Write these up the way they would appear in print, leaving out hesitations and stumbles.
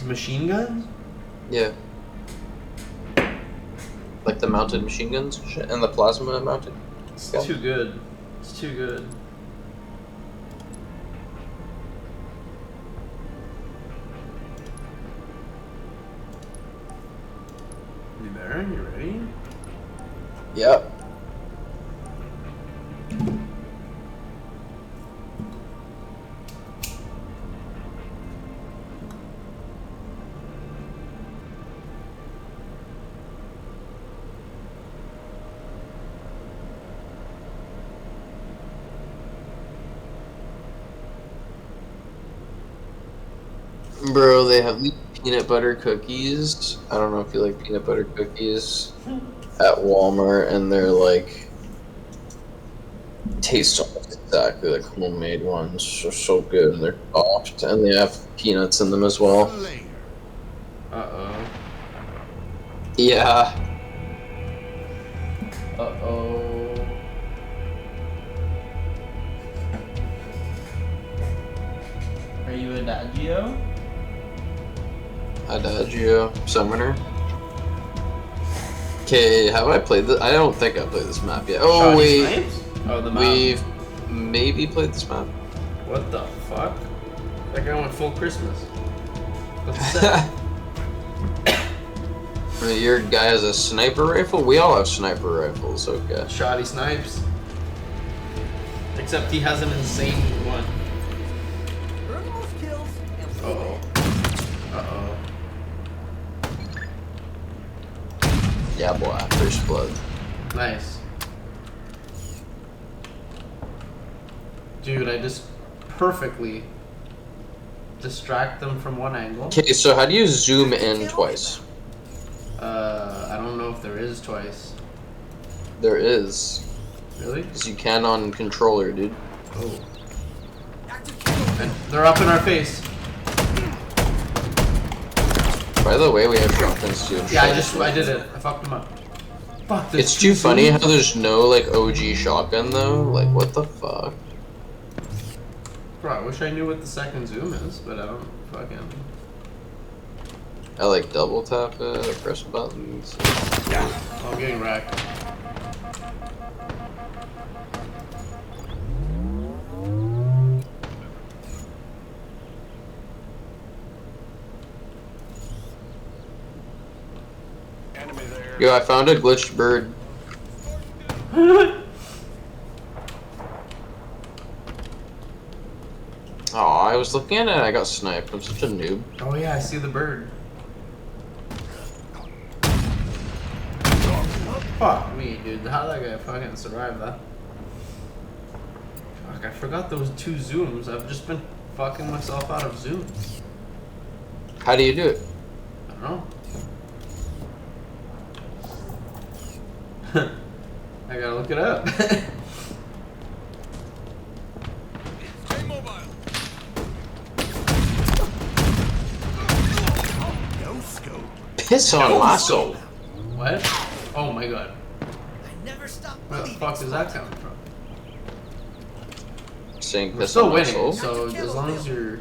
Machine guns? Yeah. Like the mounted machine guns and shit, and the plasma mounted. It's too good. It's too good. You there? You ready? Yep. Bro, they have these peanut butter cookies. I don't know if you like peanut butter cookies at Walmart, and they're like taste almost exactly like homemade ones. They're so good, and they're soft, and they have peanuts in them as well. Uh-oh. Yeah. Uh-oh. Are you Adagio? Adagio Summoner. Okay, have I played this? I don't think I played this map yet. Oh, Shoddy wait. Snipes? Oh, the map. We've maybe played this map. What the fuck? That guy went full Christmas. What's that? Your guy has a sniper rifle? We all have sniper rifles, okay. Shoddy Snipes. Except he has an insane one. Uh-oh. Uh-oh. Yeah, boy. First blood. Nice. Dude, I just perfectly distract them from one angle. Okay, so how do you zoom in twice? I don't know if there is twice. There is. Really? Because you can on controller, dude. Oh. And they're up in our face. By the way, we have shotguns too. Yeah, I did it. I fucked them up. Fuck, It's too funny how there's no, like, OG shotgun, though. Like, what the fuck? Bro, I wish I knew what the second zoom is, but I don't fucking... I, like, double tap it, I press buttons. Oh, I'm getting wrecked. Yo, I found a glitched bird. Oh, I was looking at it and I got sniped. I'm such a noob. Oh yeah, I see the bird. Fuck me, dude. How that guy fucking survived that? Fuck, I forgot those two zooms. I've just been fucking myself out of zooms. How do you do it? I don't know. I gotta look it up. Piss on lasso. What? Oh my god. Where the fuck is that coming from? Saying We're piss still on winning, lasso. so as long as you're...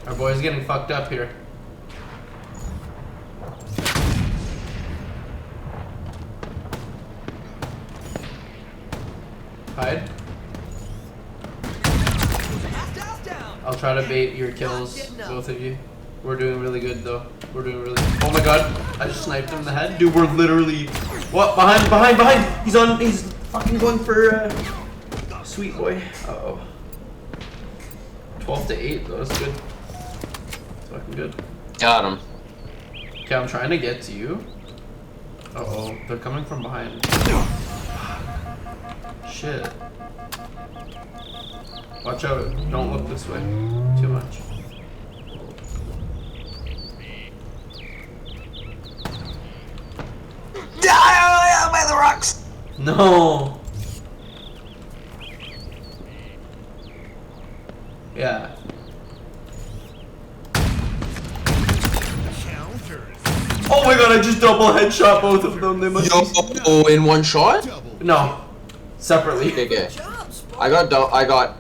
Our boy's getting fucked up here. Hide. I'll try to bait your kills, both of you. We're doing really good though. We're doing really good. Oh my god, I just sniped him in the head. Dude, we're literally... What? Behind! He's fucking going for, sweet boy. Uh-oh. 12 to 8 though, that's good. That's fucking good. Got him. Okay, I'm trying to get to you. Uh-oh, they're coming from behind. Shit. Watch out, don't look this way too much. Die by the rocks! No! Yeah. Oh my god, I just double headshot both of them. They must Yo, in one shot? No. Separately. Okay. I got